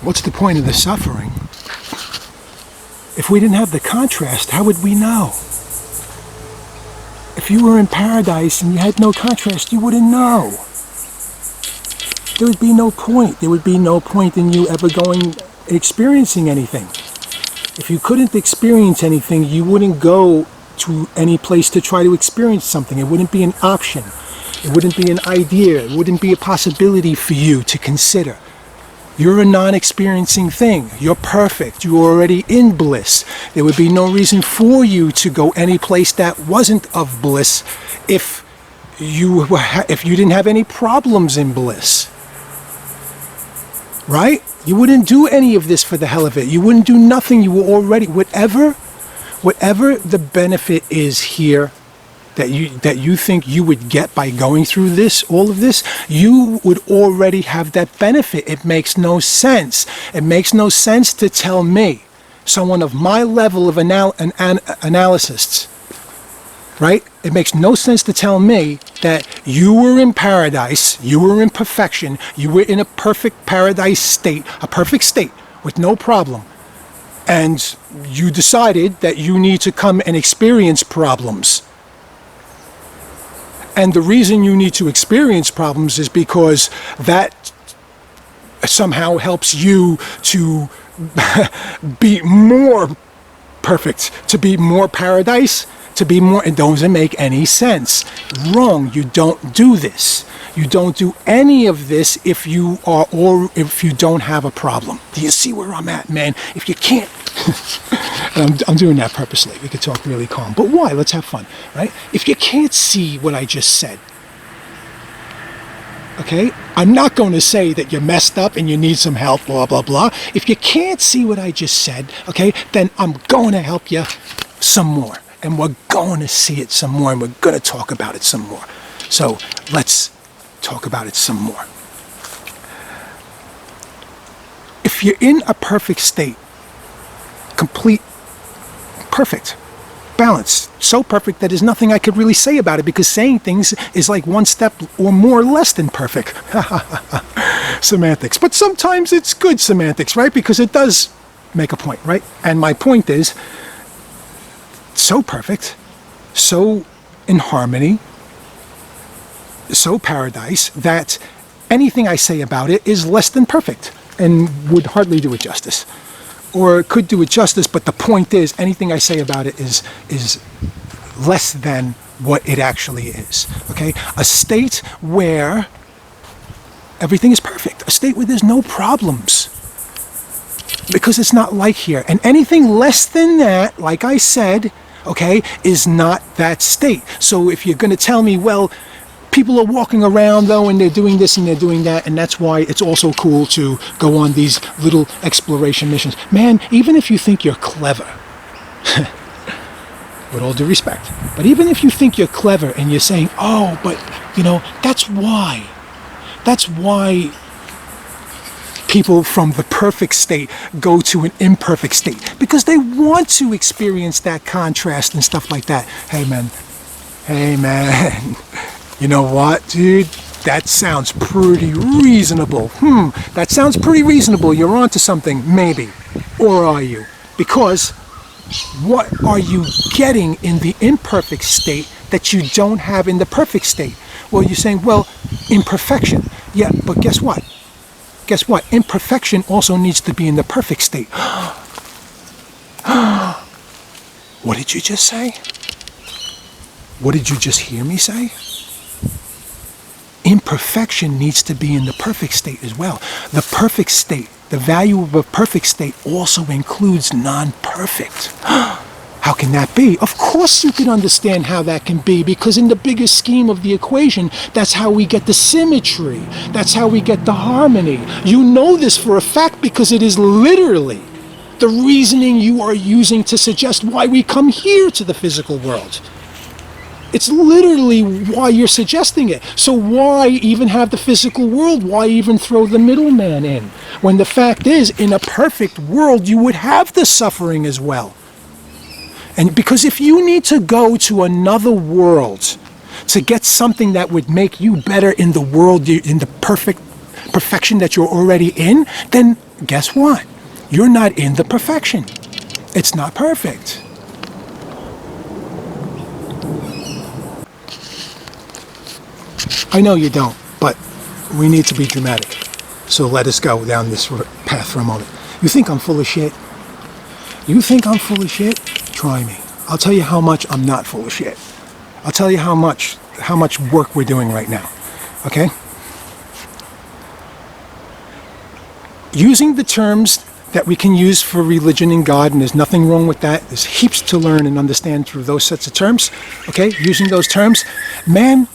what's the point of the suffering? If we didn't have the contrast, how would we know? If you were in paradise and you had no contrast, you wouldn't know. There would be no point. There would be no point in you ever experiencing anything. If you couldn't experience anything, you wouldn't go to any place to try to experience something. It wouldn't be an option. It wouldn't be an idea. It wouldn't be a possibility for you to consider. You're a non-experiencing thing. You're perfect. You're already in bliss. There would be no reason for you to go any place that wasn't of bliss if you didn't have any problems in bliss. Right? You wouldn't do any of this for the hell of it. You wouldn't do nothing. You were already, whatever the benefit is here that you think you would get by going through all of this, you would already have that benefit. It makes no sense. It makes no sense to tell me, someone of my level of analysis, right? It makes no sense to tell me that you were in paradise, you were in perfection, you were in a perfect paradise state, a perfect state with no problem, and you decided that you need to come and experience problems. And the reason you need to experience problems is because that somehow helps you to be more perfect, to be more paradise, to be more. It doesn't make any sense. Wrong. You don't do this. You don't do any of this if you don't have a problem. Do you see where I'm at, man? If you can't, I'm doing that purposely. We could talk really calm. But why? Let's have fun, right? If you can't see what I just said, okay? I'm not going to say that you're messed up and you need some help, blah, blah, blah. If you can't see what I just said, okay, then I'm going to help you some more. And we're going to see it some more, and we're going to talk about it some more. So let's talk about it some more. If you're in a perfect state, complete, perfect, balanced, so perfect that there's nothing I could really say about it, because saying things is like one step or more less than perfect. Semantics. But sometimes it's good semantics, right? Because it does make a point, right? And my point is, so perfect, so in harmony, so paradise, that anything I say about it is less than perfect and would hardly do it justice. Or it could do it justice, but the point is, anything I say about it is less than what it actually is. Okay? A state where everything is perfect. A state where there's no problems. Because it's not like here. And anything less than that, like I said, okay, is not that state. So if you're going to tell me, well, people are walking around though and they're doing this and they're doing that, and that's why it's also cool to go on these little exploration missions. Man, even if you think you're clever, with all due respect, but even if you think you're clever and you're saying, oh, but you know, that's why people from the perfect state go to an imperfect state, because they want to experience that contrast and stuff like that. Hey man, you know what, dude? That sounds pretty reasonable. That sounds pretty reasonable. You're onto something, maybe. Or are you? Because what are you getting in the imperfect state that you don't have in the perfect state? Well, you're saying, well, imperfection. Yeah, but guess what? Guess what? Imperfection also needs to be in the perfect state. What did you just say? What did you just hear me say? Imperfection needs to be in the perfect state as well. The perfect state, the value of a perfect state also includes non-perfect. How can that be? Of course you can understand how that can be, because in the bigger scheme of the equation, that's how we get the symmetry. That's how we get the harmony. You know this for a fact because it is literally the reasoning you are using to suggest why we come here to the physical world. It's literally why you're suggesting it. So why even have the physical world? Why even throw the middleman in? When the fact is, in a perfect world, you would have the suffering as well. And because if you need to go to another world to get something that would make you better in the world, in the perfection that you're already in, then guess what? You're not in the perfection. It's not perfect. I know you don't, but we need to be dramatic. So let us go down this path for a moment. You think I'm full of shit? You think I'm full of shit? Try me. I'll tell you how much I'm not full of shit. I'll tell you how much work we're doing right now. Okay? Using the terms that we can use for religion and God, and there's nothing wrong with that. There's heaps to learn and understand through those sets of terms. Okay? Using those terms. Man,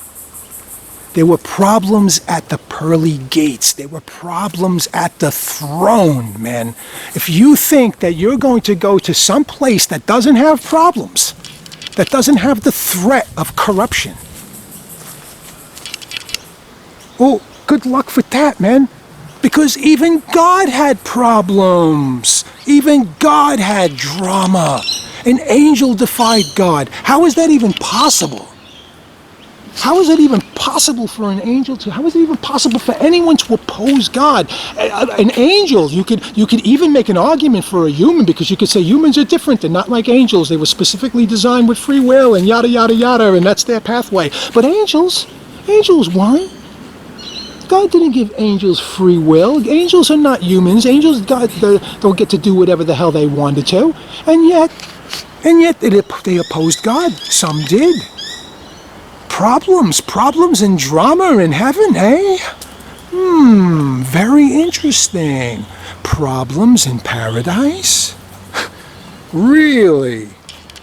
there were problems at the pearly gates. There were problems at the throne, man. If you think that you're going to go to some place that doesn't have problems, that doesn't have the threat of corruption, well, good luck with that, man. Because even God had problems. Even God had drama. An angel defied God. How is that even possible? How is it even possible for an angel to, how is it even possible for anyone to oppose God? An angel, you could even make an argument for a human, because you could say humans are different. They're not like angels. They were specifically designed with free will and yada, yada, yada, and that's their pathway. But angels weren't. God didn't give angels free will. Angels are not humans. Angels don't get to do whatever the hell they wanted to. And yet they opposed God. Some did. Problems and drama in heaven, eh? Very interesting. Problems in paradise? Really?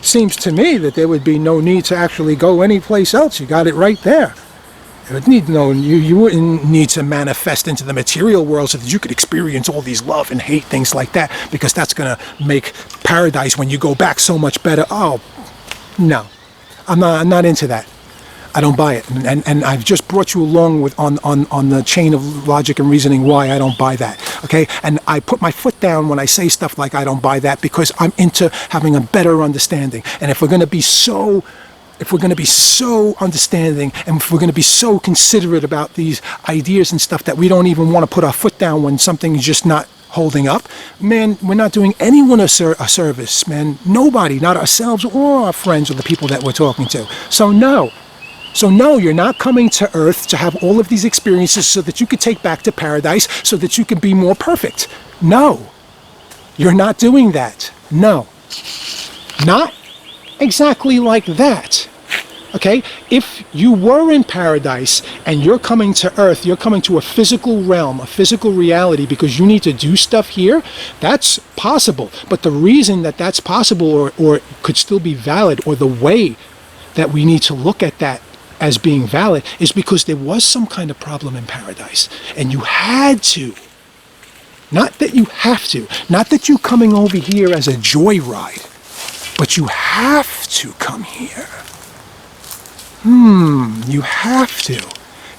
Seems to me that there would be no need to actually go anyplace else. You got it right there. You wouldn't need to manifest into the material world so that you could experience all these love and hate, things like that, because that's going to make paradise when you go back so much better. Oh, no. I'm not into that. I don't buy it. And I've just brought you along with on the chain of logic and reasoning why I don't buy that. Okay? And I put my foot down when I say stuff like I don't buy that, because I'm into having a better understanding. And if we're going to be so understanding, and if we're going to be so considerate about these ideas and stuff that we don't even want to put our foot down when something is just not holding up, man, we're not doing anyone a service, man. Nobody, not ourselves or our friends or the people that we're talking to. So no, you're not coming to Earth to have all of these experiences so that you could take back to paradise so that you could be more perfect. No, you're not doing that. No, not exactly like that. Okay? If you were in paradise and you're coming to Earth, you're coming to a physical realm, a physical reality, because you need to do stuff here, that's possible. But the reason that that's possible or could still be valid, or the way that we need to look at that as being valid, is because there was some kind of problem in paradise. And you had to. Not that you have to. Not that you coming over here as a joyride. But you have to come here. You have to.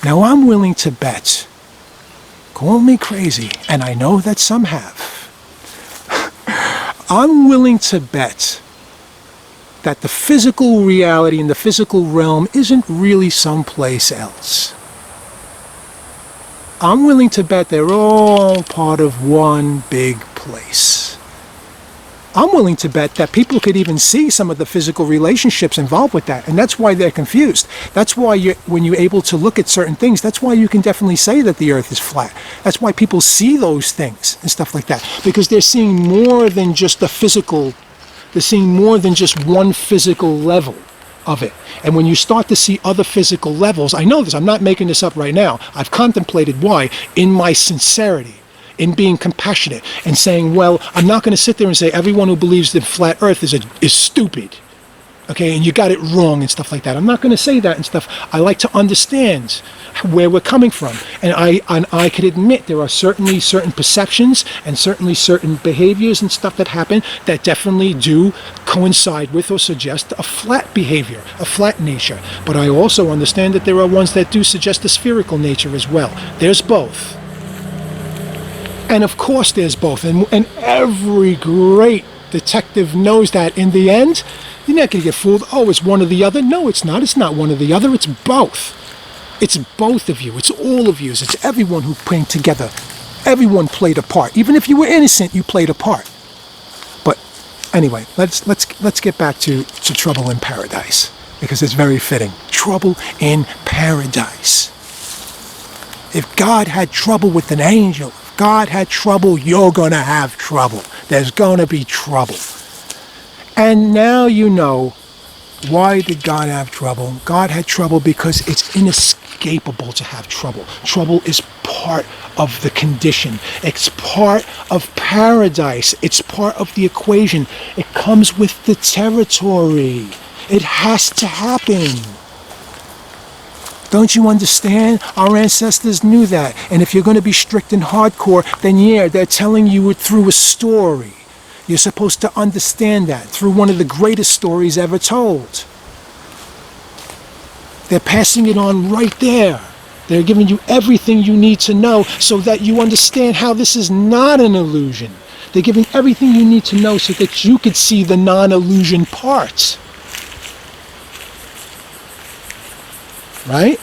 Now I'm willing to bet, call me crazy, and I know that some have. I'm willing to bet that the physical reality and the physical realm isn't really someplace else. I'm willing to bet they're all part of one big place. I'm willing to bet that people could even see some of the physical relationships involved with that, and that's why they're confused. That's why when you're able to look at certain things, that's why you can definitely say that the Earth is flat. That's why people see those things and stuff like that, because they're seeing more than just the physical. They're seeing more than just one physical level of it. And when you start to see other physical levels, I know this, I'm not making this up right now. I've contemplated why in my sincerity, in being compassionate and saying, well, I'm not going to sit there and say everyone who believes in flat Earth is stupid, okay, and you got it wrong and stuff like that. I'm not going to say that and stuff. I like to understand where we're coming from, and I could admit there are certainly certain perceptions and certainly certain behaviors and stuff that happen that definitely do coincide with or suggest a flat behavior, a flat nature. But I also understand that there are ones that do suggest a spherical nature as well. There's both. And of course there's both, and every great detective knows that in the end, you're not going to get fooled. Oh, it's one or the other. No, it's not. It's not one or the other. It's both. It's both of you. It's all of you. It's everyone who put together Everyone played a part. Even if you were innocent, you played a part. But anyway, let's get back to trouble in paradise, because it's very fitting. Trouble in paradise. If God had trouble with an angel, if God had trouble, you're going to have trouble. There's going to be trouble. And now you know, why did God have trouble? God had trouble because it's inescapable to have trouble. Trouble is part of the condition. It's part of paradise. It's part of the equation. It comes with the territory. It has to happen. Don't you understand? Our ancestors knew that. And if you're going to be strict and hardcore, then yeah, they're telling you it through a story. You're supposed to understand that through one of the greatest stories ever told. They're passing it on right there. They're giving you everything you need to know so that you understand how this is not an illusion. They're giving everything you need to know so that you could see the non-illusion parts. Right?